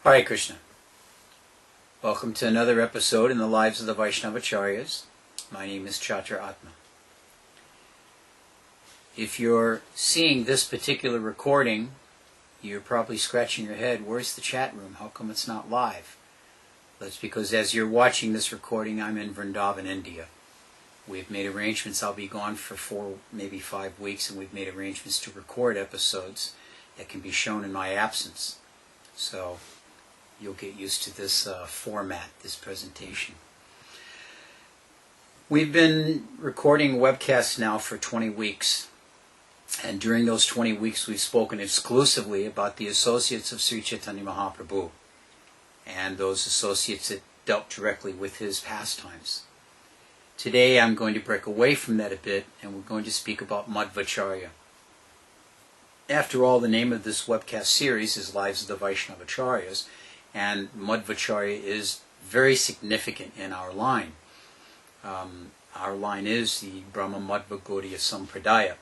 Hare Krishna. Welcome to another episode in the lives of the Vaishnava Saints. My name is Chaturatma. If you're seeing this particular recording, you're probably scratching your head, where's the chat room? How come it's not live? That's because as you're watching this recording, I'm in Vrindavan, India. We've made arrangements. I'll be gone for 4, maybe 5 weeks, and we've made arrangements to record episodes that can be shown in my absence. So you'll get used to this format, this presentation. We've been recording webcasts now for 20 weeks. And during those 20 weeks, we've spoken exclusively about the associates of Sri Chaitanya Mahaprabhu and those associates that dealt directly with his pastimes. Today, I'm going to break away from that a bit, and we're going to speak about Madhvacharya. After all, the name of this webcast series is Lives of the Vaishnava Saints, and Madhvacharya is very significant in our line. Our line is the Brahma Madhva Gaudiya Sampradaya,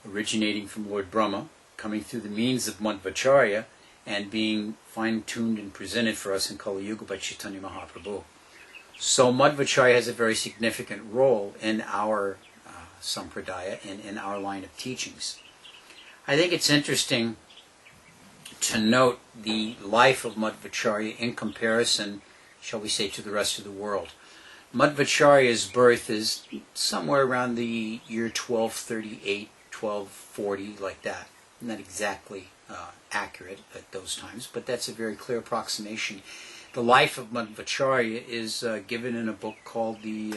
originating from Lord Brahma, coming through the means of Madhvacharya, and being fine-tuned and presented for us in Kali Yuga by Chaitanya Mahaprabhu. So Madhvacharya has a very significant role in our Sampradaya and in our line of teachings. I think it's interesting to note the life of Madhvacharya in comparison, shall we say, to the rest of the world. Madhvacharya's birth is somewhere around the year 1238, 1240, like that. Not exactly accurate at those times, but that's a very clear approximation. The life of Madhvacharya is given in a book called the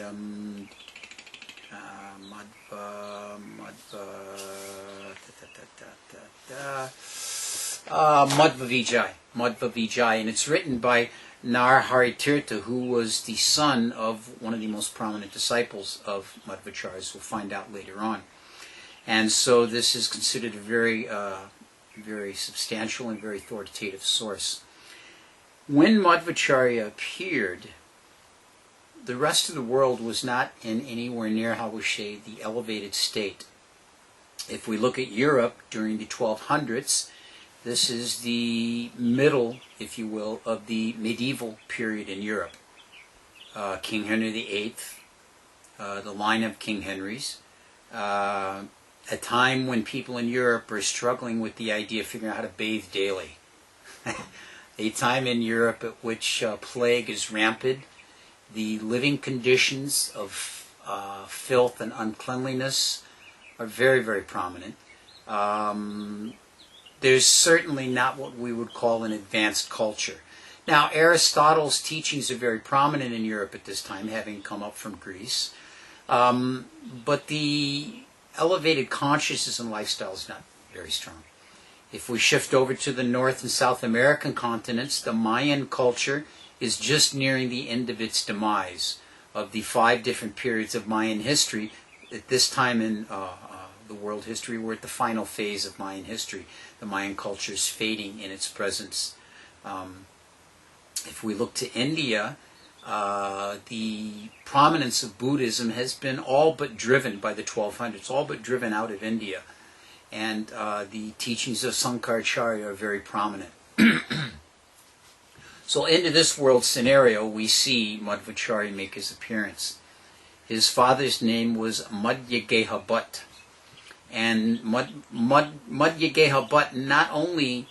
Madhva Vijay, and it's written by Narhari Tirtha, who was the son of one of the most prominent disciples of Madhvacharya, as we'll find out later on. And so this is considered a very, very substantial and very authoritative source. When Madhvacharya appeared, the rest of the world was not in anywhere near, how we say, the elevated state. If we look at Europe during the 1200s, this is the middle, if you will, of the medieval period in Europe. King Henry VIII, the line of King Henrys, a time when people in Europe are struggling with the idea of figuring out how to bathe daily. A time in Europe at which plague is rampant. The living conditions of filth and uncleanliness are very, very prominent. There's certainly not what we would call an advanced culture. Now, Aristotle's teachings are very prominent in Europe at this time, having come up from Greece. But the elevated consciousness and lifestyle is not very strong. If we shift over to the North and South American continents, the Mayan culture is just nearing the end of its demise. Of the 5 different periods of Mayan history, at this time in the world history, we're at the final phase of Mayan history. The Mayan culture is fading in its presence. If we look to India, the prominence of Buddhism has been all but driven by the 1200s, all but driven out of India. And the teachings of Sankaracharya are very prominent. So into this world scenario, we see Madhvacharya make his appearance. His father's name was Madhyageha Bhatt. And Madhyageha Bhatt not only,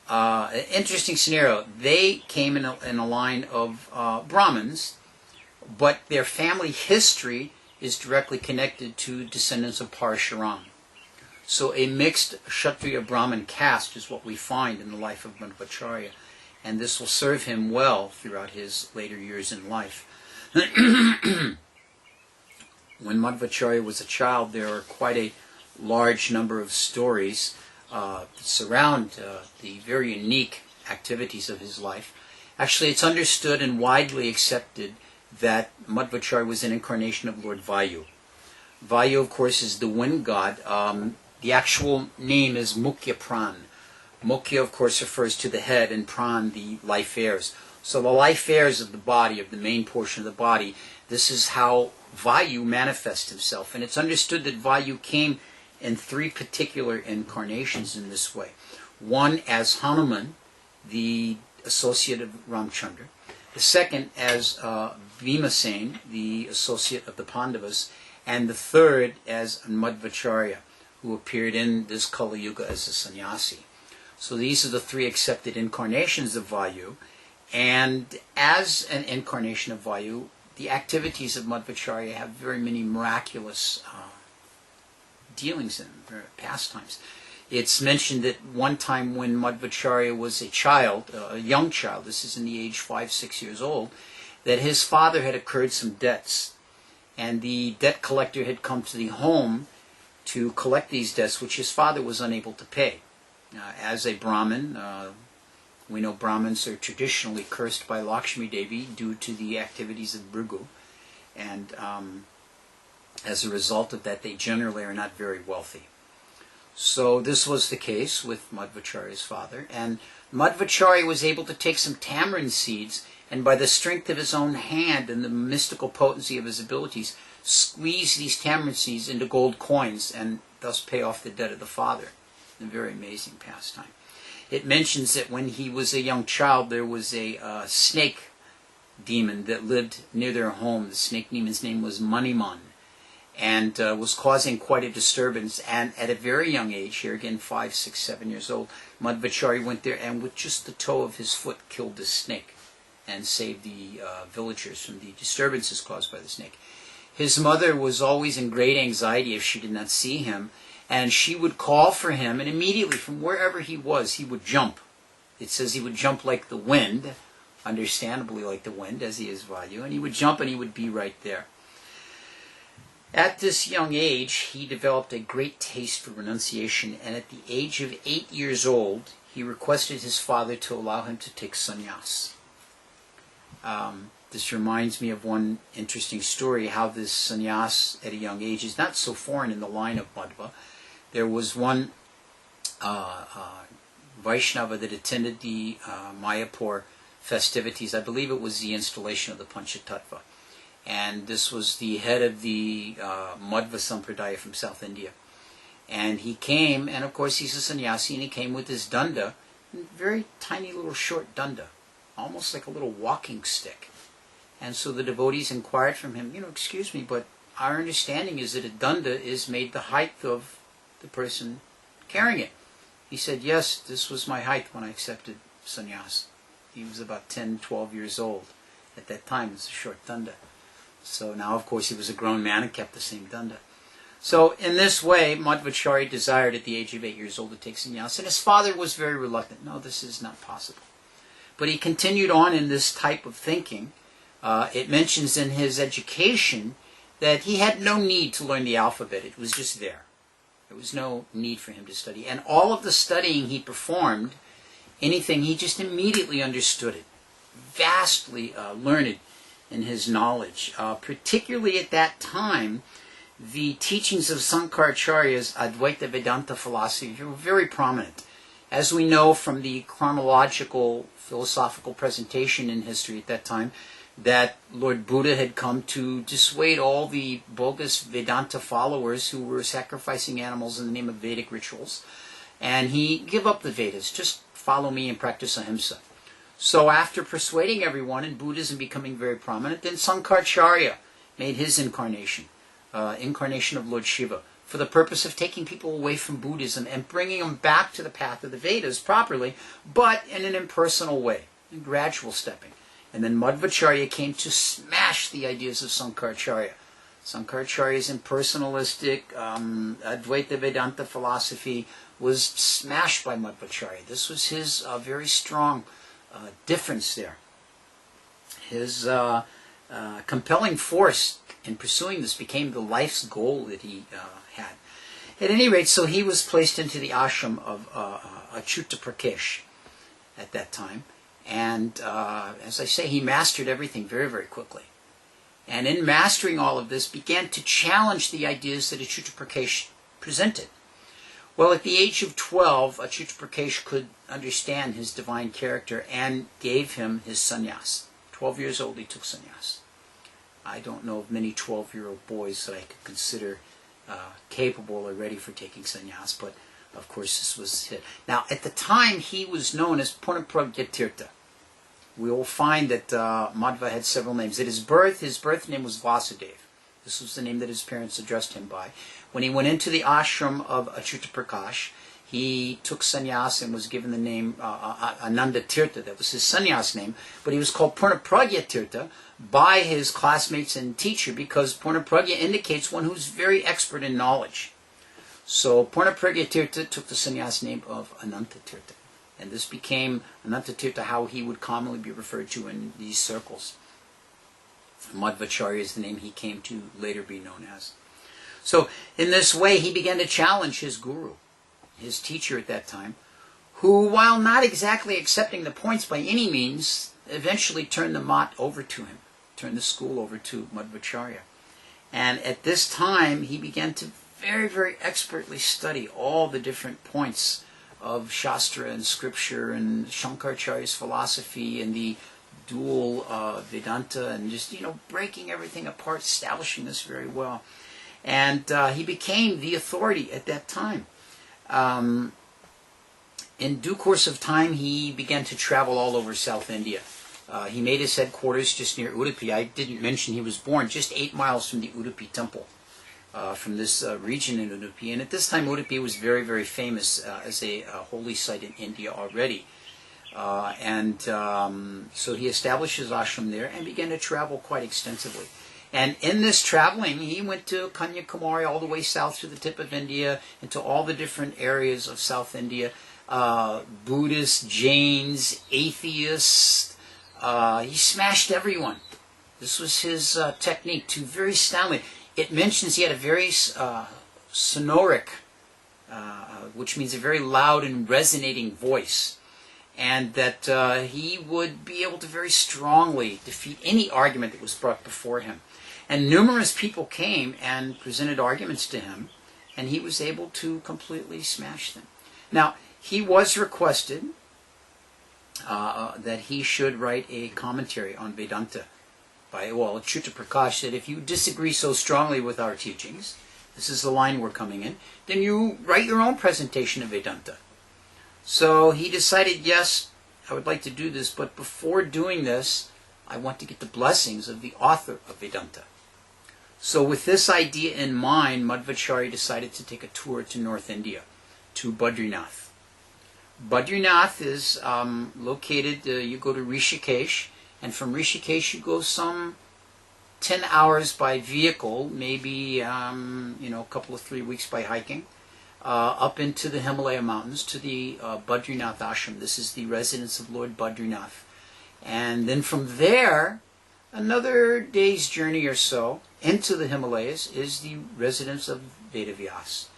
an interesting scenario, they came in a line of Brahmins, but their family history is directly connected to descendants of Parashuram. So a mixed Kshatriya Brahmin caste is what we find in the life of Madhvacharya, and this will serve him well throughout his later years in life. When Madhvacharya was a child, there are quite a large number of stories that surround the very unique activities of his life. Actually, it's understood and widely accepted that Madhvacharya was an incarnation of Lord Vayu. Vayu, of course, is the wind god. The actual name is Mukhya Pran. Mukhya, of course, refers to the head, and Pran, the life airs. So the life airs of the body, of the main portion of the body, this is how Vayu manifests himself. And it's understood that Vayu came in 3 particular incarnations in this way. One as Hanuman, the associate of Ramchandra. The second as Bhimasena, the associate of the Pandavas. And the third as Madhvacharya, who appeared in this Kali Yuga as a sannyasi. So these are the three accepted incarnations of Vayu. And as an incarnation of Vayu, the activities of Madhvacharya have very many miraculous dealings in them, pastimes. It's mentioned that one time when Madhvacharya was a child, a young child, this is in the age 5-6 years old, that his father had incurred some debts. And the debt collector had come to the home to collect these debts, which his father was unable to pay. As a Brahmin, we know Brahmins are traditionally cursed by Lakshmi Devi due to the activities of Bhrigu. And as a result of that, they generally are not very wealthy. So this was the case with Madhvacharya's father. And Madhvacharya was able to take some tamarind seeds and by the strength of his own hand and the mystical potency of his abilities, squeeze these tamarind seeds into gold coins and thus pay off the debt of the father. A very amazing pastime. It mentions that when he was a young child, there was a snake demon that lived near their home. The snake demon's name was Maniman, and was causing quite a disturbance. And at a very young age, here again 5, 6, 7 years old, Madhvacharya went there and with just the toe of his foot killed the snake and saved the villagers from the disturbances caused by the snake. His mother was always in great anxiety if she did not see him, and she would call for him, and immediately from wherever he was, he would jump. It says he would jump like the wind, understandably like the wind, as he is Vayu, and he would jump and he would be right there. At this young age, he developed a great taste for renunciation, and at the age of 8 years old, he requested his father to allow him to take sannyas. This reminds me of one interesting story, how this sannyas at a young age is not so foreign in the line of Madhva. There was one Vaishnava that attended the Mayapur festivities. I believe it was the installation of the Panchatattva. And this was the head of the Madhva Sampradaya from South India. And he came, and of course he's a sannyasi, and he came with his danda, very tiny little short danda, almost like a little walking stick. And so the devotees inquired from him, excuse me, but our understanding is that a danda is made the height of the person carrying it. He said, yes, this was my height when I accepted sannyas. He was about 10, 12 years old. At that time, it's a short danda. So now, of course, he was a grown man and kept the same danda. So in this way, Madhvacharya desired at the age of 8 years old to take sannyas, and his father was very reluctant. No, this is not possible. But he continued on in this type of thinking. It mentions in his education that he had no need to learn the alphabet. It was just there. There was no need for him to study. And all of the studying he performed, anything, he just immediately understood it. Vastly learned in his knowledge. Particularly at that time, the teachings of Sankaracharya's Advaita Vedanta philosophy were very prominent. As we know from the chronological philosophical presentation in history at that time, that Lord Buddha had come to dissuade all the bogus Vedanta followers who were sacrificing animals in the name of Vedic rituals. And he gave up the Vedas, just follow me and practice ahimsa. So after persuading everyone and Buddhism becoming very prominent, then Sankaracharya made his incarnation of Lord Shiva, for the purpose of taking people away from Buddhism and bringing them back to the path of the Vedas properly, but in an impersonal way, in gradual stepping. And then Madhvacharya came to smash the ideas of Sankaracharya. Sankaracharya's impersonalistic Advaita Vedanta philosophy was smashed by Madhvacharya. This was his very strong difference there. His compelling force in pursuing this became the life's goal that he had. At any rate, so he was placed into the ashram of Chaturatma at that time. And as I say, he mastered everything very, very quickly. And in mastering all of this, began to challenge the ideas that Chaturatma presented. Well, at the age of 12, Chaturatma could understand his divine character and gave him his sannyas. 12 years old, he took sannyas. I don't know of many 12-year-old boys that I could consider capable or ready for taking sannyas, but of course this was it. Now, at the time, he was known as Purnapragyatirtha. we will find that Madhva had several names. At his birth name was Vyasadeva. This was the name that his parents addressed him by. When he went into the ashram of Achyutaprakash, he took sannyas and was given the name Ananda Tirtha. That was his sannyas name. But he was called Purnapragya Tirtha by his classmates and teacher, because Purnapragya indicates one who's very expert in knowledge. So Purnapragya Tirtha took the sannyas name of Ananta Tirtha. And this became Ananta Tirtha, how he would commonly be referred to in these circles. Madhvacharya is the name he came to later be known as. So in this way, he began to challenge his guru, his teacher at that time, who, while not exactly accepting the points by any means, eventually turned the mat over to him, turned the school over to Madhvacharya. And at this time, he began to very, very expertly study all the different points of Shastra and Scripture and Shankaracharya's philosophy and the dual Vedanta, and just, breaking everything apart, establishing this very well. And he became the authority at that time. In due course of time, he began to travel all over South India. He made his headquarters just near Udupi. I didn't mention he was born just 8 miles from the Udupi temple, from this region in Udupi. And at this time, Udupi was very, very famous as a holy site in India already. So he established his ashram there and began to travel quite extensively. And in this traveling, he went to Kanyakumari, all the way south to the tip of India, into all the different areas of South India. Buddhists, Jains, atheists. He smashed everyone. This was his technique, to very soundly. It mentions he had a very sonoric, which means a very loud and resonating voice. And that he would be able to very strongly defeat any argument that was brought before him. And numerous people came and presented arguments to him, and he was able to completely smash them. Now, he was requested that he should write a commentary on Vedanta by, Chaturatma said, if you disagree so strongly with our teachings, this is the line we're coming in, then you write your own presentation of Vedanta. So he decided, yes, I would like to do this, but before doing this, I want to get the blessings of the author of Vedanta. So with this idea in mind, Madhvacharya decided to take a tour to North India, to Badrinath. Badrinath is located, you go to Rishikesh, and from Rishikesh you go some 10 hours by vehicle, maybe a couple of 3 weeks by hiking, up into the Himalaya mountains to the Badrinath ashram. This is the residence of Lord Badrinath. And then from there, another day's journey or so into the Himalayas is the residence of Vedavyas.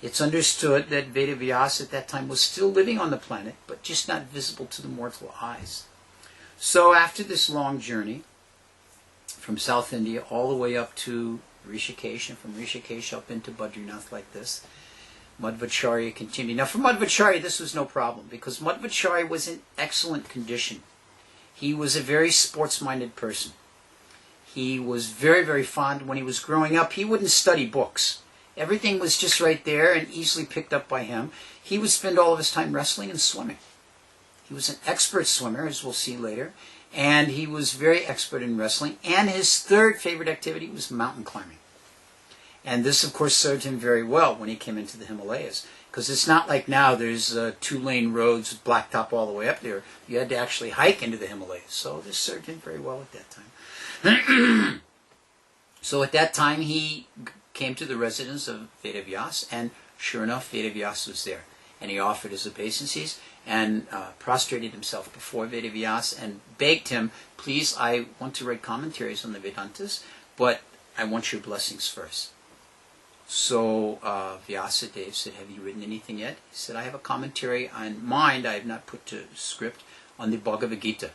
It's understood that Vedavyas at that time was still living on the planet, but just not visible to the mortal eyes. So after this long journey from South India all the way up to Rishikesh, and from Rishikesh up into Badrinath like this, Madhvacharya continued. Now for Madhvacharya this was no problem, because Madhvacharya was in excellent condition. He was a very sports-minded person. He was very, very fond. When he was growing up, he wouldn't study books. Everything was just right there and easily picked up by him. He would spend all of his time wrestling and swimming. He was an expert swimmer, as we'll see later, and he was very expert in wrestling. And his third favorite activity was mountain climbing. And this, of course, served him very well when he came into the Himalayas, because it's not like now there's 2-lane roads with blacktop all the way up there. You had to actually hike into the Himalayas. So this served him very well at that time. So at that time he came to the residence of Vedavyas, and sure enough, Vedavyas was there. And he offered his obeisances and prostrated himself before Vedavyas and begged him, please, I want to write commentaries on the Vedantas, but I want your blessings first. So Vyasadeva said, have you written anything yet? He said, I have a commentary on mind, I have not put to script, on the Bhagavad Gita.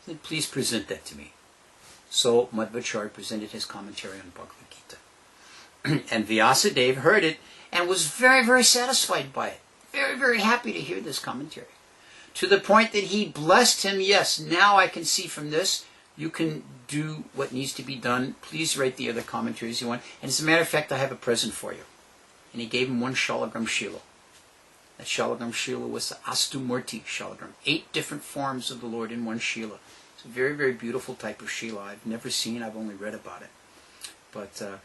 He said, please present that to me. So Madhvacharya presented his commentary on Bhagavad Gita. And Vyasadeva heard it and was very, very satisfied by it. Very, very happy to hear this commentary. To the point that he blessed him, yes, now I can see from this, you can do what needs to be done. Please write the other commentaries you want. And as a matter of fact, I have a present for you. And he gave him 1 Shalagram Shila. That Shalagram Shila was the Astumurti Shalagram. 8 different forms of the Lord in 1 Shila. It's a very, very beautiful type of Srila. I've never seen, I've only read about it. But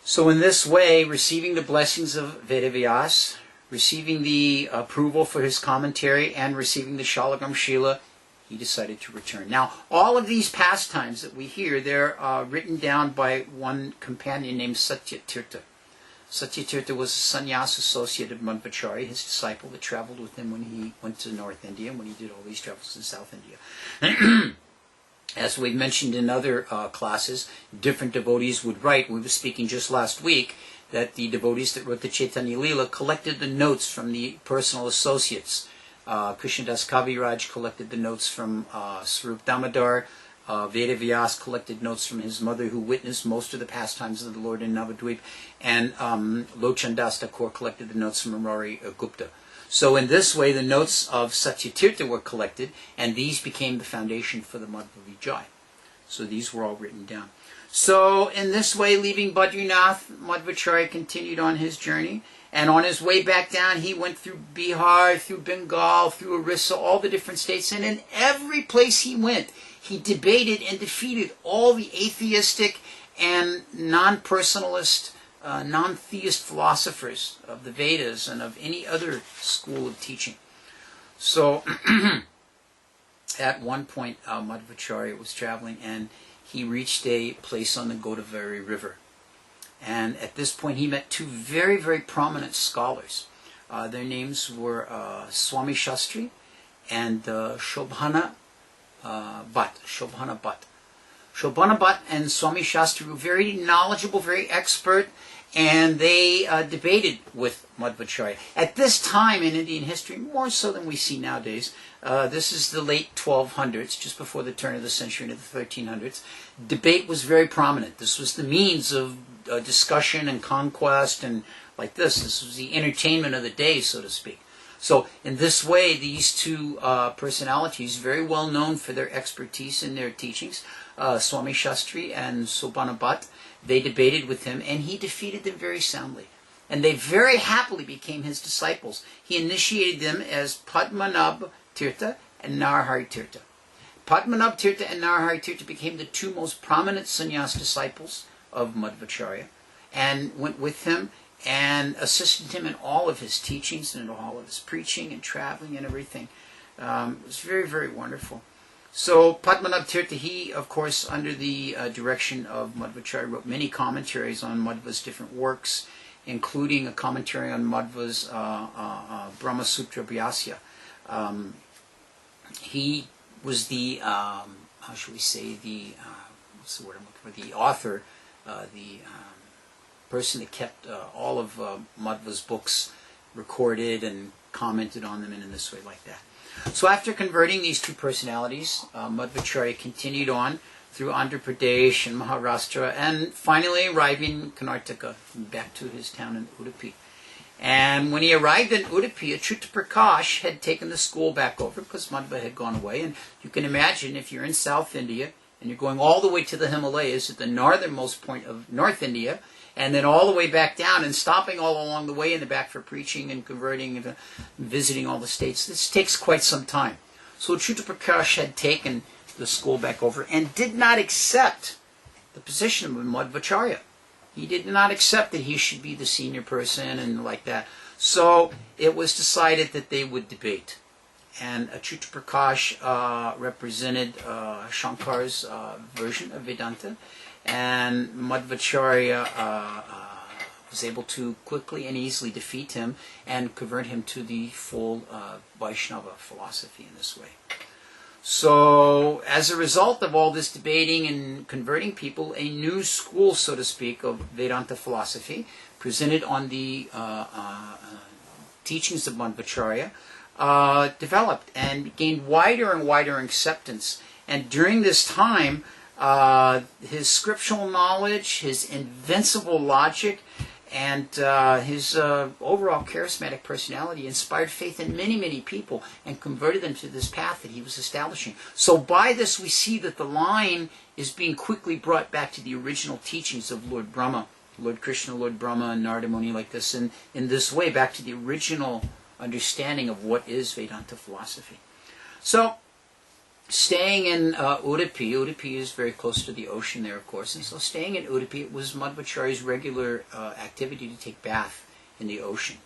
so in this way, receiving the blessings of Vedavyas, receiving the approval for his commentary, and receiving the Shalagram Srila, he decided to return. Now, all of these pastimes that we hear, they're written down by one companion named Satyatirtha. Satyatirtha was a sannyas associate of Madhvacharya, his disciple that traveled with him when he went to North India, when he did all these travels in South India. As we've mentioned in other classes, different devotees would write. We were speaking just last week that the devotees that wrote the Chaitanya Leela collected the notes from the personal associates. Krishnadas Kaviraj collected the notes from Swarup Damodar. Vedavyas collected notes from his mother, who witnessed most of the pastimes of the Lord in Navadvip, and Lochandas Thakur collected the notes from Murari Gupta. So in this way, the notes of Satyatirtha were collected, and these became the foundation for the Madhva Vijay. So these were all written down. So in this way, leaving Badrinath, Madhvacharya continued on his journey. And on his way back down, he went through Bihar, through Bengal, through Orissa, all the different states. And in every place he went, he debated and defeated all the atheistic and non-personalist, non-theist philosophers of the Vedas and of any other school of teaching. So at one point, Madhvacharya was traveling, and he reached a place on the Godavari River. And at this point, he met two very, very prominent scholars. Their names were Swami Shastri and Shobhana Bhatt. Shobhana Bhatt. Shobhana Bhatt and Swami Shastri were very knowledgeable, very expert, and they debated with Madhvacharya. At this time in Indian history, more so than we see nowadays, this is the late 1200s, just before the turn of the century into the 1300s, debate was very prominent. This was the means of discussion and conquest, and like this was the entertainment of the day, so to speak. So in this way, these two personalities, very well known for their expertise in their teachings, Swami Shastri and Shobhana Bhatt, they debated with him, and he defeated them very soundly. And they very happily became his disciples. He initiated them as Padmanabh Tirtha and Narahari Tirtha. Padmanabh Tirtha and Narahari Tirtha became the two most prominent sannyas disciples of Madhvacharya, and went with him and assisted him in all of his teachings and in all of his preaching and traveling and everything. It was very, very wonderful. So Padmanabh Tirtha, he, of course, under the direction of Madhvacharya, wrote many commentaries on Madhva's different works, including a commentary on Madhva's Brahma Sutra Bhyasya. He was the, how should we say, the, what's the word I'm looking for, the author, the person that kept all of Madhva's books recorded and commented on them, and in this way like that. So after converting these two personalities, Madhvacharya continued on through Andhra Pradesh and Maharashtra, and finally arriving in Karnataka, back to his town in Udupi. And when he arrived in Udupi, Achyuta Prakash had taken the school back over because Madhva had gone away. And you can imagine, if you're in South India and you're going all the way to the Himalayas at the northernmost point of North India, and then all the way back down and stopping all along the way in the back for preaching and converting and visiting all the states, this takes quite some time. So Achyuta Prakash had taken the school back over and did not accept the position of Madhvacharya. He did not accept that he should be the senior person and like that. So it was decided that they would debate. And Achyuta Prakash represented Shankar's version of Vedanta, and Madhvacharya was able to quickly and easily defeat him and convert him to the full Vaishnava philosophy in this way. So, as a result of all this debating and converting people, a new school, so to speak, of Vedanta philosophy, presented on the teachings of Madhvacharya, developed and gained wider and wider acceptance. And during this time, his scriptural knowledge, his invincible logic, and his overall charismatic personality inspired faith in many, many people and converted them to this path that he was establishing. So by this we see that the line is being quickly brought back to the original teachings of Lord Brahma, Lord Krishna, Lord Brahma, and Narada Muni, like this, and in this way back to the original understanding of what is Vedanta philosophy. So staying in Udupi. Udupi is very close to the ocean there, of course, and so staying in Udupi, it was Madhvacharya's regular activity to take bath in the ocean.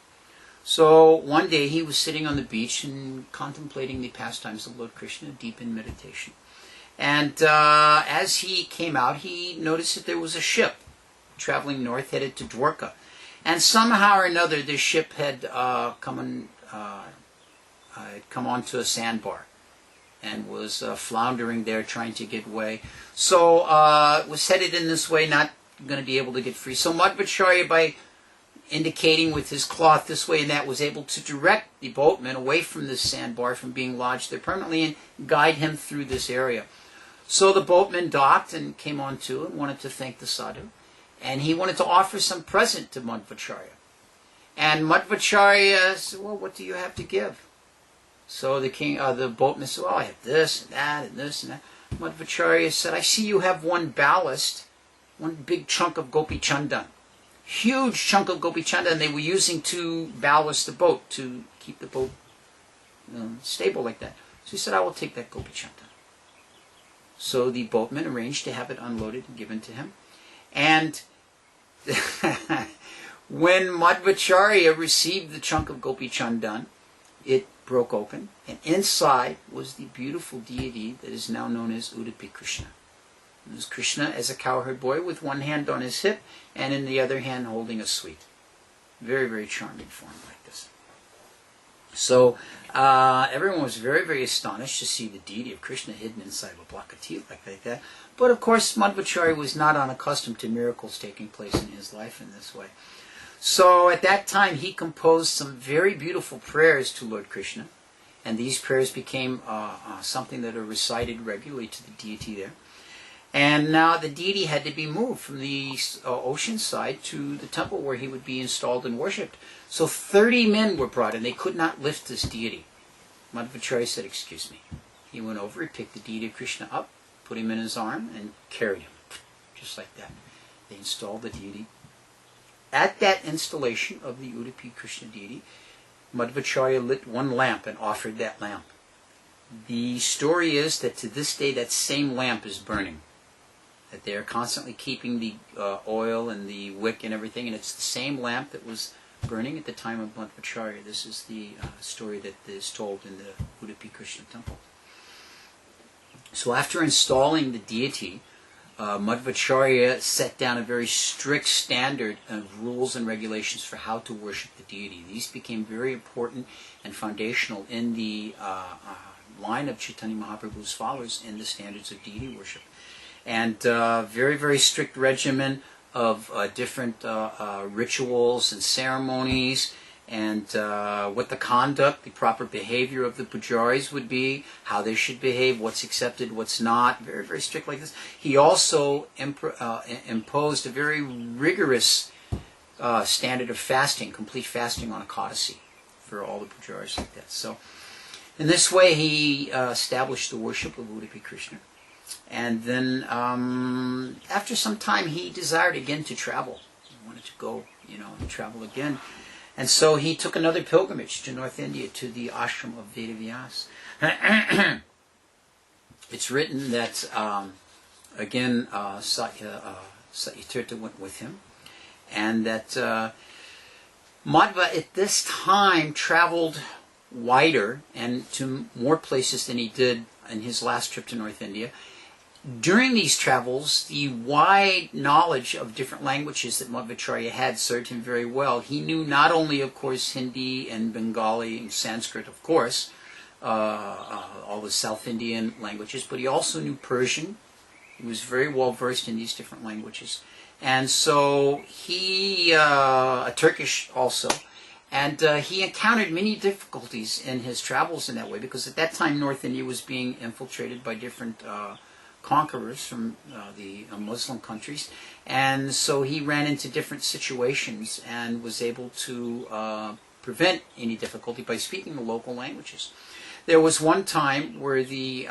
So one day he was sitting on the beach and contemplating the pastimes of Lord Krishna, deep in meditation. And as he came out, he noticed that there was a ship traveling north, headed to Dwarka. And somehow or another, this ship had come onto a sandbar and was floundering there, trying to get away. So was headed in this way, not going to be able to get free. So Madhvacharya, by indicating with his cloth this way and that, was able to direct the boatman away from this sandbar, from being lodged there permanently, and guide him through this area. So the boatman docked and came on to and wanted to thank the sadhu, and he wanted to offer some present to Madhvacharya. And Madhvacharya said, well, what do you have to give? So the boatman said, well, I have this and that and this and that. Madhvacharya said, I see you have one ballast, one big chunk of gopi chandan. Huge chunk of gopi chandan, and they were using to ballast the boat, to keep the boat stable like that. So he said, I will take that gopi chandan. So the boatman arranged to have it unloaded and given to him. And when Madhvacharya received the chunk of gopi chandan, it broke open, and inside was the beautiful deity that is now known as Udupi Krishna. It was Krishna as a cowherd boy with one hand on his hip and in the other hand holding a sweet. Very, very charming form like this. So everyone was very, very astonished to see the deity of Krishna hidden inside of a block of tea like that. But of course Madhvacharya was not unaccustomed to miracles taking place in his life in this way. So at that time he composed some very beautiful prayers to Lord Krishna, and these prayers became something that are recited regularly to the deity there. And now the deity had to be moved from the ocean side to the temple where he would be installed and worshipped. So 30 men were brought, and they could not lift this deity. Madhvacharya said, excuse me. He went over, he picked the deity of Krishna up, put him in his arm, and carried him, just like that. They installed the deity. At that installation of the Udupi Krishna deity, Madhvacharya lit one lamp and offered that lamp. The story is that to this day that same lamp is burning. That they are constantly keeping the oil and the wick and everything, and it's the same lamp that was burning at the time of Madhvacharya. This is the story that is told in the Udupi Krishna temple. So after installing the deity, Madhvacharya set down a very strict standard of rules and regulations for how to worship the deity. These became very important and foundational in the line of Chaitanya Mahaprabhu's followers in the standards of deity worship. And very, very strict regimen of different rituals and ceremonies, and what the conduct, the proper behavior of the pujaris would be, how they should behave, what's accepted, what's not. Very, very strict like this. He also imposed a very rigorous standard of fasting, complete fasting on Ekadasi for all the pujaris like that. So in this way he established the worship of Udupi Krishna. And then after some time he desired again to travel. He wanted to go, and travel again. And so he took another pilgrimage to North India, to the ashram of Vedavyas. It's written that, again, Satyatirtha went with him, and that Madhva at this time traveled wider and to more places than he did in his last trip to North India. During these travels, the wide knowledge of different languages that Madhvacharya had served him very well. He knew not only, of course, Hindi and Bengali and Sanskrit, of course, all the South Indian languages, but he also knew Persian. He was very well versed in these different languages. And so he, Turkish also, and he encountered many difficulties in his travels in that way, because at that time North India was being infiltrated by different conquerors from the Muslim countries, and so he ran into different situations and was able to prevent any difficulty by speaking the local languages. There was one time where they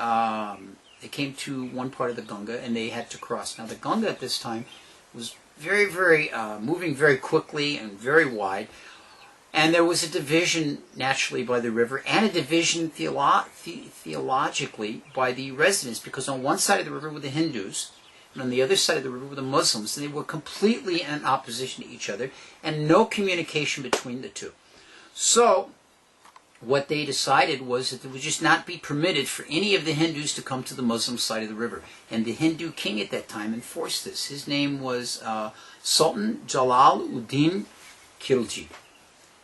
came to one part of the Ganga and they had to cross. Now the Ganga at this time was very, very moving very quickly and very wide. And there was a division naturally by the river, and a division theologically by the residents, because on one side of the river were the Hindus, and on the other side of the river were the Muslims, and they were completely in opposition to each other, and no communication between the two. So, what they decided was that it would just not be permitted for any of the Hindus to come to the Muslim side of the river. And the Hindu king at that time enforced this. His name was Sultan Jalal-ud-Din Khilji.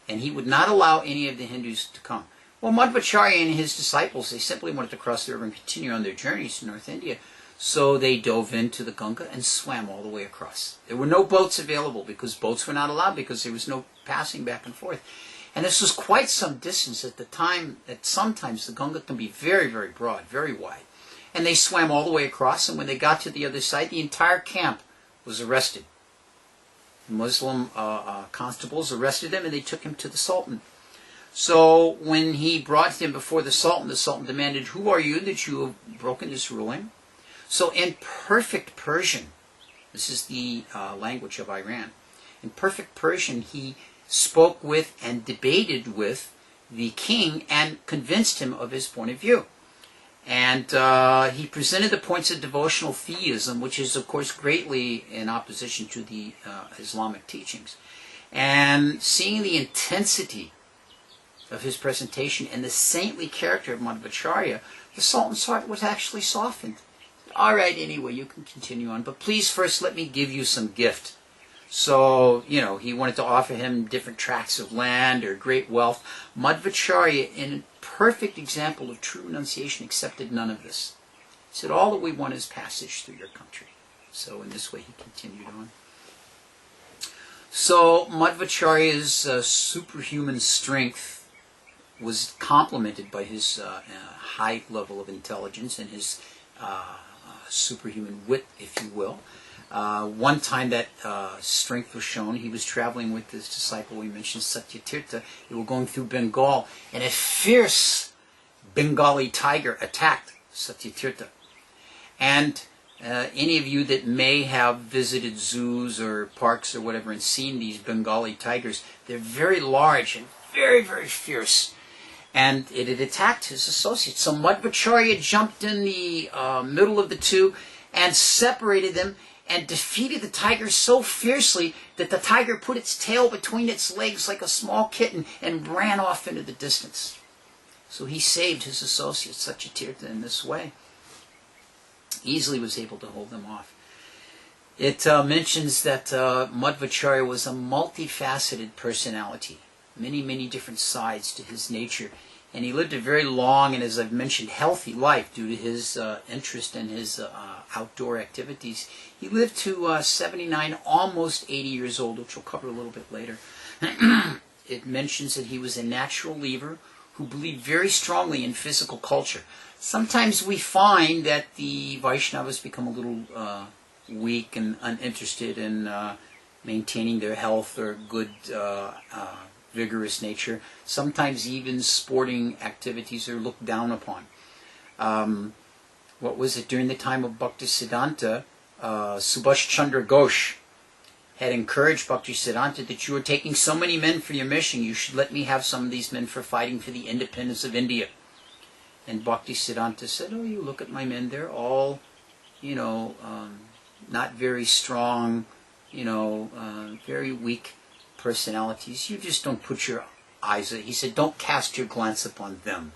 And he would not allow any of the Hindus to come. Well, Madhvacharya and his disciples, they simply wanted to cross the river and continue on their journeys to North India. So they dove into the Ganga and swam all the way across. There were no boats available because boats were not allowed because there was no passing back and forth. And this was quite some distance at the time that sometimes the Ganga can be very, very broad, very wide. And they swam all the way across, and when they got to the other side, the entire camp was arrested. Muslim constables arrested him, and they took him to the Sultan. So when he brought him before the Sultan demanded, "Who are you that you have broken this ruling?" So in perfect Persian, this is the language of Iran, in perfect Persian he spoke with and debated with the king and convinced him of his point of view. And he presented the points of devotional theism, which is, of course, greatly in opposition to the Islamic teachings. And seeing the intensity of his presentation and the saintly character of Madhvacharya, the Sultan's heart was actually softened. All right, anyway, you can continue on, but please first let me give you some gift. So, he wanted to offer him different tracts of land or great wealth. Madhvacharya, in a perfect example of true renunciation, accepted none of this. He said, all that we want is passage through your country. So in this way he continued on. So Madhvacharya's superhuman strength was complemented by his high level of intelligence and his superhuman wit, if you will. One time that strength was shown, he was traveling with his disciple we mentioned, Satyatirtha. They were going through Bengal, and a fierce Bengali tiger attacked Satyatirtha. And any of you that may have visited zoos or parks or whatever and seen these Bengali tigers, they're very large and very, very fierce. And it had attacked his associates. So Madhvacharya jumped in the middle of the two and separated them and defeated the tiger so fiercely that the tiger put its tail between its legs like a small kitten and ran off into the distance. So he saved his associate Satyatirtha in this way. Easily was able to hold them off. It mentions that Madhvacharya was a multifaceted personality. Many, many different sides to his nature. And he lived a very long and, as I've mentioned, healthy life due to his interest in his outdoor activities. He lived to 79, almost 80 years old, which we'll cover a little bit later. It mentions that he was a natural lever who believed very strongly in physical culture. Sometimes we find that the Vaishnavas become a little weak and uninterested in maintaining their health or good vigorous nature. Sometimes even sporting activities are looked down upon. What was it? During the time of Bhaktisiddhanta, Subhash Chandra Ghosh had encouraged Bhaktisiddhanta that you are taking so many men for your mission, you should let me have some of these men for fighting for the independence of India. And Bhaktisiddhanta said, oh, you look at my men, they're all, not very strong, very weak personalities. You just don't put your eyes, he said, don't cast your glance upon them.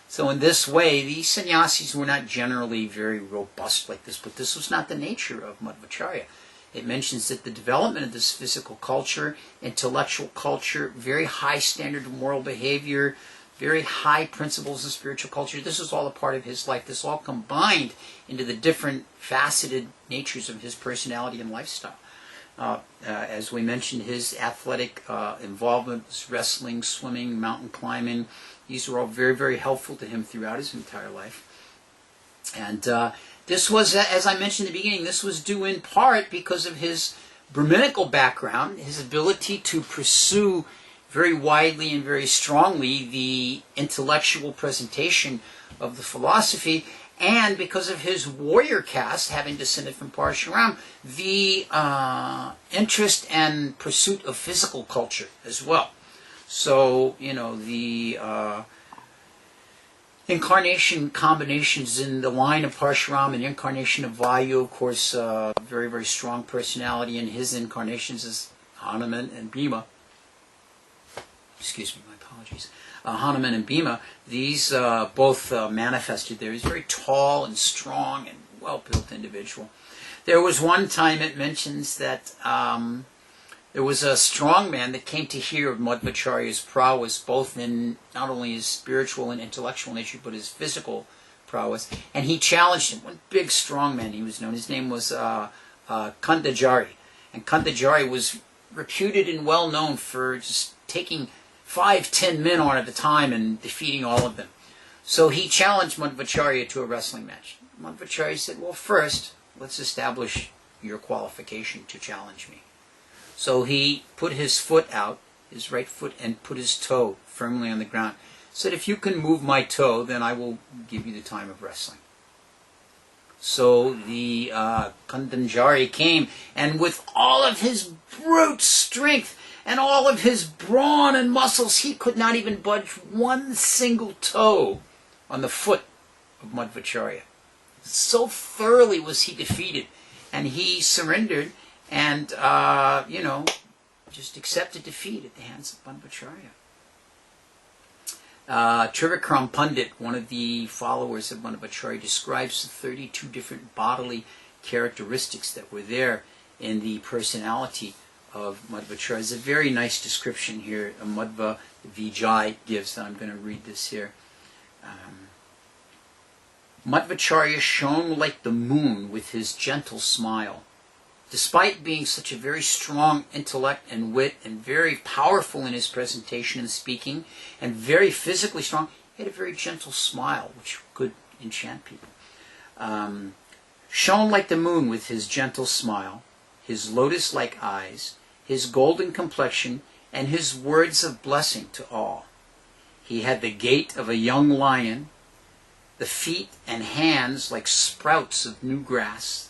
So in this way, these sannyasis were not generally very robust like this, but this was not the nature of Madhvacharya. It mentions that the development of this physical culture, intellectual culture, very high standard of moral behavior, very high principles of spiritual culture, this was all a part of his life. This all combined into the different faceted natures of his personality and lifestyle. As we mentioned, his athletic involvement was wrestling, swimming, mountain climbing. These were all very, very helpful to him throughout his entire life. And this was, as I mentioned in the beginning, this was due in part because of his Brahminical background, his ability to pursue very widely and very strongly the intellectual presentation of the philosophy, and because of his warrior caste, having descended from Parashuram, the interest and pursuit of physical culture as well. So, the incarnation combinations in the line of Parshuram and the incarnation of Vayu, of course, very, very strong personality in his incarnations is Hanuman and Bhima. Excuse me, my apologies. Hanuman and Bhima, these both manifested there. He's very tall and strong and well-built individual. There was one time it mentions that there was a strong man that came to hear of Madhvacharya's prowess, both in not only his spiritual and intellectual nature, but his physical prowess. And he challenged him. One big strong man he was known. His name was Kandajari. And Kandajari was reputed and well known for just taking 5-10 men on at a time and defeating all of them. So he challenged Madhvacharya to a wrestling match. Madhvacharya said, well, first, let's establish your qualification to challenge me. So he put his foot out, his right foot, and put his toe firmly on the ground. Said, if you can move my toe, then I will give you the time of wrestling. So the Kandanjari came, and with all of his brute strength and all of his brawn and muscles, he could not even budge one single toe on the foot of Madhvacharya. So thoroughly was he defeated, and he surrendered and, just accepted defeat at the hands of Madhvacharya. Trivikram Pandit, one of the followers of Madhvacharya, describes the 32 different bodily characteristics that were there in the personality of Madhvacharya. There's a very nice description here Madhva Vijay gives, and I'm going to read this here. Madhvacharya shone like the moon with his gentle smile. Despite being such a very strong intellect and wit and very powerful in his presentation and speaking and very physically strong, he had a very gentle smile which could enchant people. Shone like the moon with his gentle smile, his lotus-like eyes, his golden complexion, and his words of blessing to all. He had the gait of a young lion, the feet and hands like sprouts of new grass,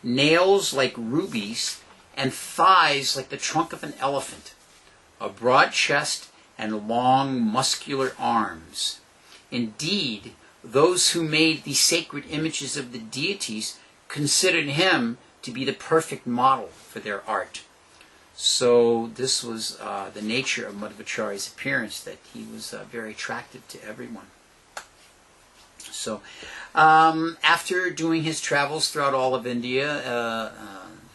nails like rubies, and thighs like the trunk of an elephant, a broad chest and long muscular arms. Indeed, those who made the sacred images of the deities considered him to be the perfect model for their art. So this was the nature of Madhvacharya's appearance, that he was very attractive to everyone. So after doing his travels throughout all of India,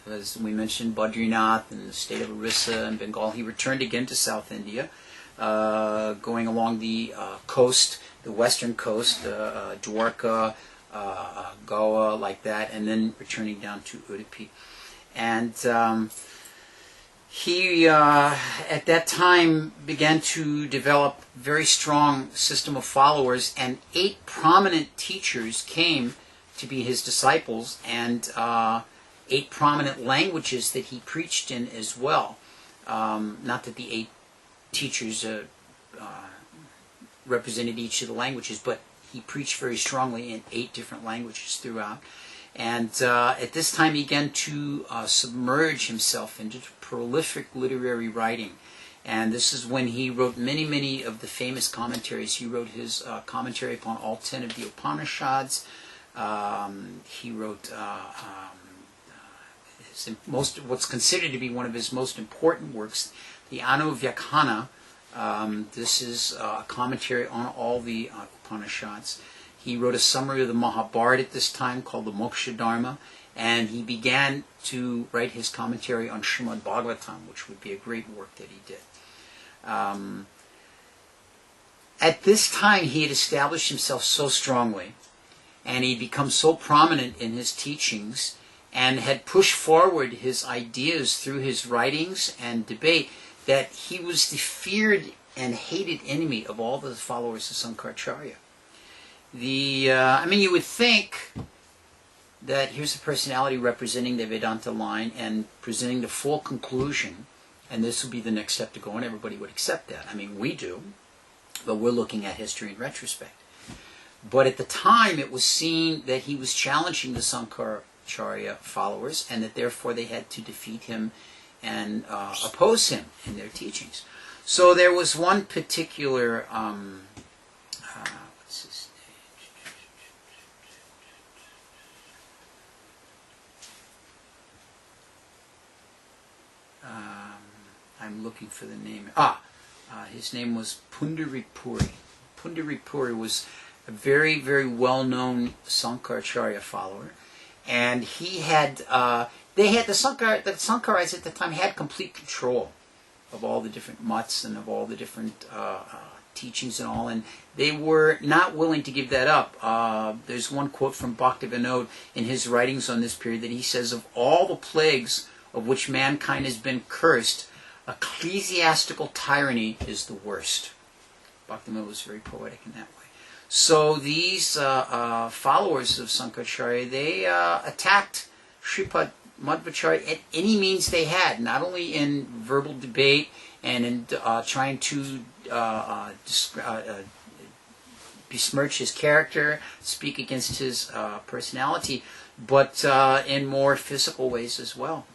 as we mentioned, Badrinath and the state of Orissa and Bengal, he returned again to South India, going along the coast, the western coast, Dwarka, Goa, like that, and then returning down to Udupi. And he, at that time, began to develop a very strong system of followers, and 8 prominent teachers came to be his disciples, and 8 prominent languages that he preached in as well. Not that the 8 teachers represented each of the languages, but he preached very strongly in 8 different languages throughout. And at this time he began to submerge himself into prolific literary writing. And this is when he wrote many of the famous commentaries. He wrote his commentary upon all 10 of the Upanishads. He wrote what's considered to be one of his most important works, the Anuvyakhana. This is a commentary on all the Upanishads. He wrote a summary of the Mahabharata at this time called the Moksha Dharma, and he began to write his commentary on Srimad Bhagavatam, which would be a great work that he did. At this time, he had established himself so strongly, and he'd become so prominent in his teachings, and had pushed forward his ideas through his writings and debate, that he was the feared and hated enemy of all the followers of Sankaracharya. You would think that here's a personality representing the Vedanta line and presenting the full conclusion, and this would be the next step to go, and everybody would accept that. We do, but we're looking at history in retrospect. But at the time, it was seen that he was challenging the Sankaracharya followers, and that therefore they had to defeat him and oppose him in their teachings. So there was one particular, what's his name? I'm looking for the name. His name was Pundaripuri. Pundaripuri was a very, very well-known Sankaracharya follower, and he had, the Sankarites at the time had complete control of all the different mutts and of all the different teachings and all, and they were not willing to give that up. There's one quote from Bhaktivinoda in his writings on this period that he says, of all the plagues of which mankind has been cursed, ecclesiastical tyranny is the worst. Bhaktivinoda was very poetic in that way. So these followers of Sankaracharya, they attacked Srila Madhvacharya at any means they had, not only in verbal debate and in trying to besmirch his character, speak against his personality, but in more physical ways as well.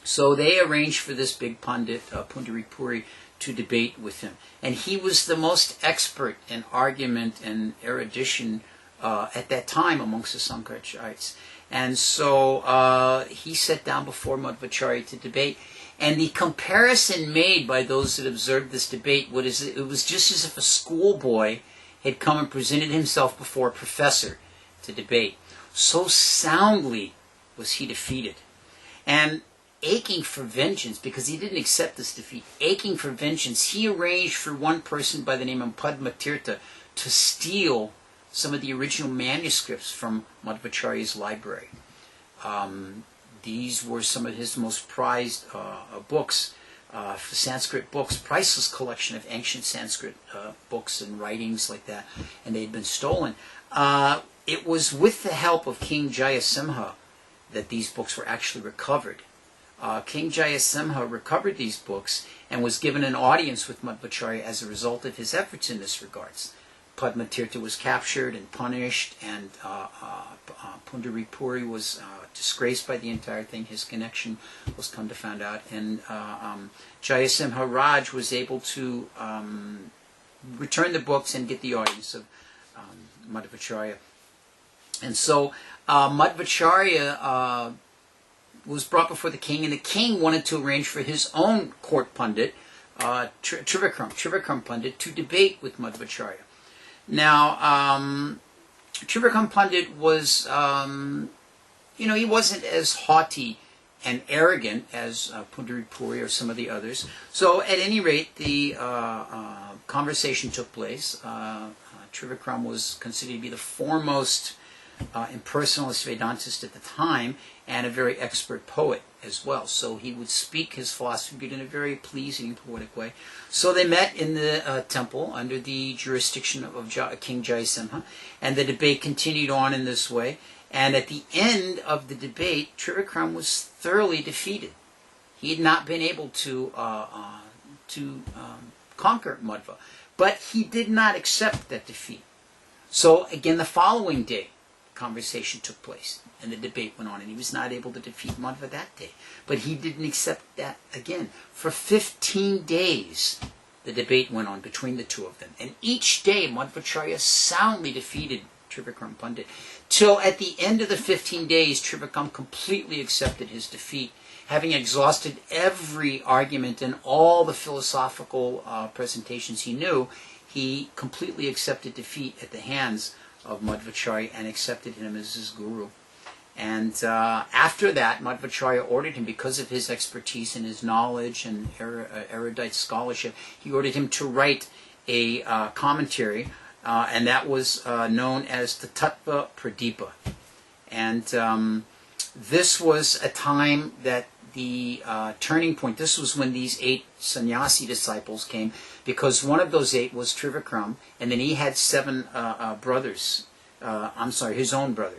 So they arranged for this big Pandit, Pundaripuri, to debate with him. And he was the most expert in argument and erudition at that time amongst the Sankaracharyas. And so he sat down before Madhvacharya to debate. And the comparison made by those that observed this debate was it was just as if a schoolboy had come and presented himself before a professor to debate. So soundly was he defeated. And aching for vengeance, because he didn't accept this defeat, aching for vengeance, he arranged for one person by the name of Padmatirtha to steal some of the original manuscripts from Madhvacharya's library. These were some of his most prized books, Sanskrit books, priceless collection of ancient Sanskrit books and writings like that, and they had been stolen. It was with the help of King Jayasimha that these books were actually recovered. King Jayasimha recovered these books and was given an audience with Madhvacharya as a result of his efforts in this regards. Padmatirtha was captured and punished, and Pundaripuri was disgraced by the entire thing. His connection was come to find out, and Jayasimha Raj was able to return the books and get the audience of Madhvacharya. And so Madhvacharya was brought before the king, and the king wanted to arrange for his own court pundit, Trivikram Pandit, to debate with Madhvacharya. Now, Trivikram Pandit was, he wasn't as haughty and arrogant as Pundaripuri or some of the others. So, at any rate, the conversation took place. Trivikram was considered to be the foremost impersonalist Vedantist at the time, and a very expert poet as well. So he would speak his philosophy in a very pleasing, poetic way. So they met in the temple under the jurisdiction of King Jayasimha, and the debate continued on in this way. And at the end of the debate, Trivikram was thoroughly defeated. He had not been able to conquer Madhva, but he did not accept that defeat. So again, the following day, conversation took place and the debate went on, and he was not able to defeat Madhva that day, but he didn't accept that again. For 15 days the debate went on between the two of them, and each day Madhvacharya soundly defeated Trivikram Pandit, till at the end of the 15 days Trivikram completely accepted his defeat, having exhausted every argument and all the philosophical presentations he knew. He completely accepted defeat at the hands of Madhvacharya and accepted him as his guru. And after that, Madhvacharya ordered him, because of his expertise and his knowledge and erudite scholarship, he ordered him to write a commentary, and that was known as the Tattva Pradipa. And this was a time that the turning point. This was when these 8 sannyasi disciples came, because one of those 8 was Trivikram, and then he had 7 brothers. His own brother,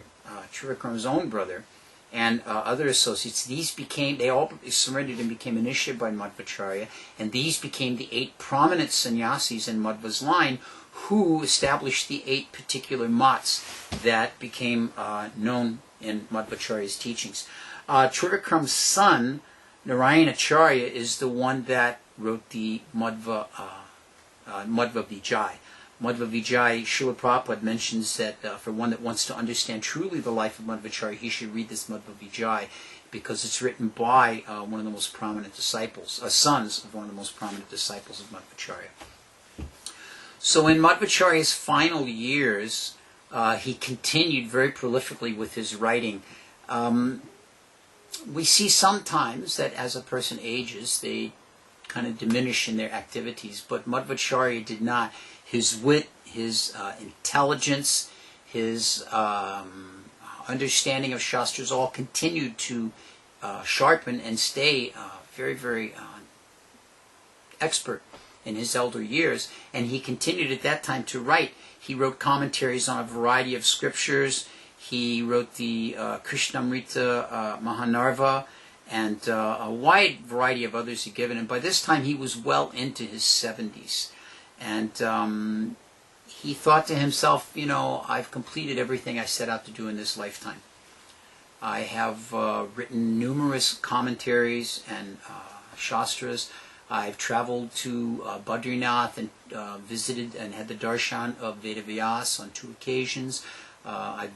Trivikram's own brother, and other associates. They all surrendered and became initiated by Madhvacharya, and these became the 8 prominent sannyasis in Madhva's line, who established the 8 particular mats that became known in Madhvacharya's teachings. Trivikram's son, Narayanacharya, is the one that wrote the Madhvacharya. Madhvacharya, Srila Prabhupada mentions that for one that wants to understand truly the life of Madhvacharya, he should read this Madhvacharya, because it's written by one of the most prominent disciples, sons of one of the most prominent disciples of Madhvacharya. So in Madhvacharya's final years, he continued very prolifically with his writing. We see sometimes that as a person ages, they kind of diminish in their activities, but Madhvacharya did not. His wit, his intelligence, his understanding of Shastras all continued to sharpen and stay very, very expert in his elder years, and he continued at that time to write. He wrote commentaries on a variety of scriptures. He wrote the Krishnamrita Mahanarva, and a wide variety of others he given. And by this time he was well into his 70s. And he thought to himself, I've completed everything I set out to do in this lifetime. I have written numerous commentaries and Shastras. I've traveled to Badrinath and visited and had the darshan of Vedavyas on 2 occasions. I've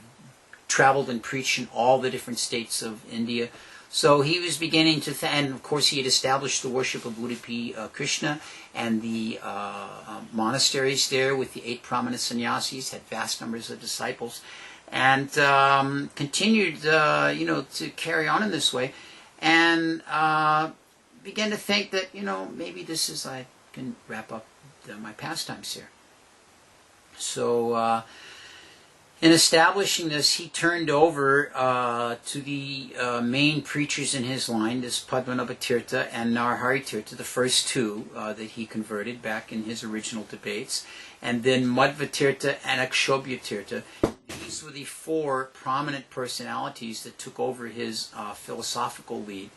traveled and preached in all the different states of India. So he was beginning to, and of course he had established the worship of Udupi Krishna, and the monasteries there with the 8 prominent sannyasis had vast numbers of disciples, and continued, to carry on in this way, and began to think that, maybe I can wrap up my pastimes here. So in establishing this, he turned over to the main preachers in his line, this Padmanabha Tirtha and Narahari Tirtha, the first 2 that he converted back in his original debates, and then Madhva Tirtha and Akshobhya Tirtha. These were the 4 prominent personalities that took over his philosophical lead.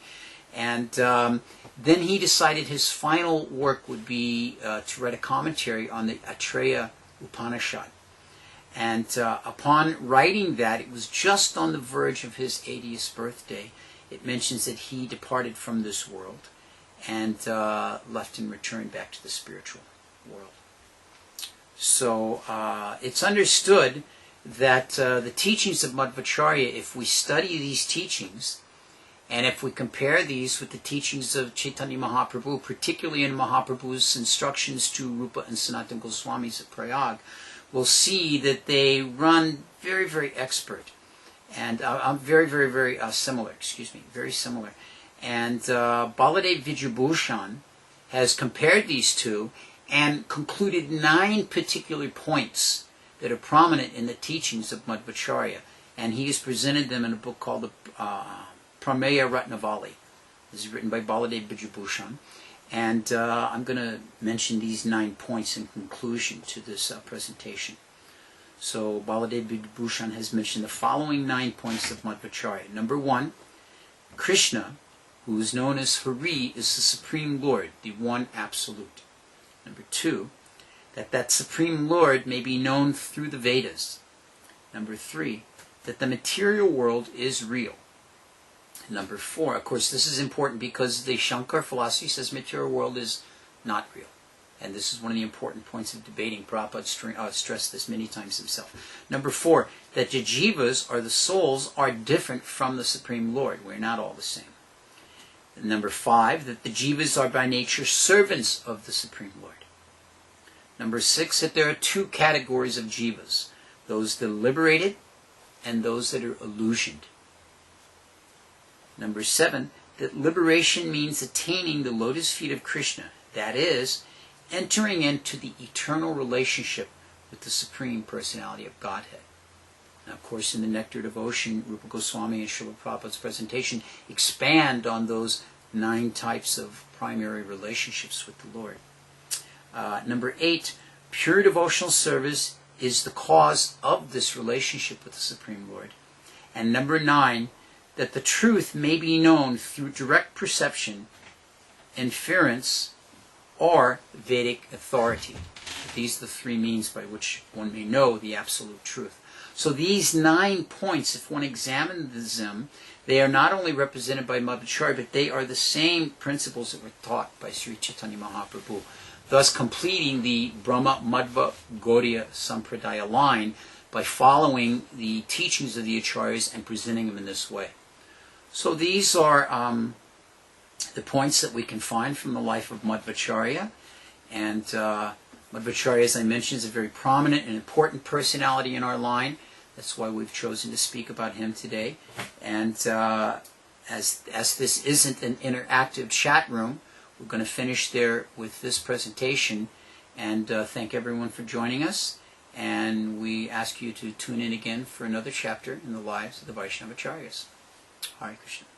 And then he decided his final work would be to write a commentary on the Atreya Upanishad. And upon writing that, it was just on the verge of his 80th birthday. It mentions that he departed from this world and left and returned back to the spiritual world. So it's understood that the teachings of Madhvacharya, if we study these teachings, and if we compare these with the teachings of Chaitanya Mahaprabhu, particularly in Mahaprabhu's instructions to Rupa and Sanatana Goswamis at Prayag, we'll see that they run very, very expert, and very, very, very similar. Very similar. And Baladev Vijayabhushan has compared these 2 and concluded 9 particular points that are prominent in the teachings of Madhvacharya, and he has presented them in a book called the Prameya Ratnavali. This is written by Baladev Vijayabhushan. And I'm going to mention these 9 points in conclusion to this presentation. So Baladev Vijayabhushan has mentioned the following 9 points of Madhvacharya. Number 1, Krishna, who is known as Hari, is the Supreme Lord, the One Absolute. Number 2, that Supreme Lord may be known through the Vedas. Number 3, that the material world is real. Number 4, of course, this is important because the Shankar philosophy says material world is not real. And this is one of the important points of debating. Prabhupada stressed this many times himself. Number 4, that the jivas, or the souls, are different from the Supreme Lord. We're not all the same. And number 5, that the jivas are by nature servants of the Supreme Lord. Number 6, that there are 2 categories of jivas. Those that are liberated and those that are illusioned. Number 7, that liberation means attaining the lotus feet of Krishna. That is, entering into the eternal relationship with the Supreme Personality of Godhead. Now, of course, in the Nectar Devotion, Rupa Goswami and Srila Prabhupada's presentation expand on those 9 types of primary relationships with the Lord. Number 8, pure devotional service is the cause of this relationship with the Supreme Lord. And number 9, that the truth may be known through direct perception, inference, or Vedic authority. These are the 3 means by which one may know the absolute truth. So these 9 points, if one examines them, They are not only represented by Madhvacharya, but they are the same principles that were taught by Sri Chaitanya Mahaprabhu, thus completing the Brahma Madhva Gaudiya Sampradaya line by following the teachings of the Acharyas and presenting them in this way. So these are the points that we can find from the life of Madhvacharya. And Madhvacharya, as I mentioned, is a very prominent and important personality in our line. That's why we've chosen to speak about him today. And as this isn't an interactive chat room, we're going to finish there with this presentation. And thank everyone for joining us. And we ask you to tune in again for another chapter in the lives of the Vaishnava Acharyas. Hare Krishna.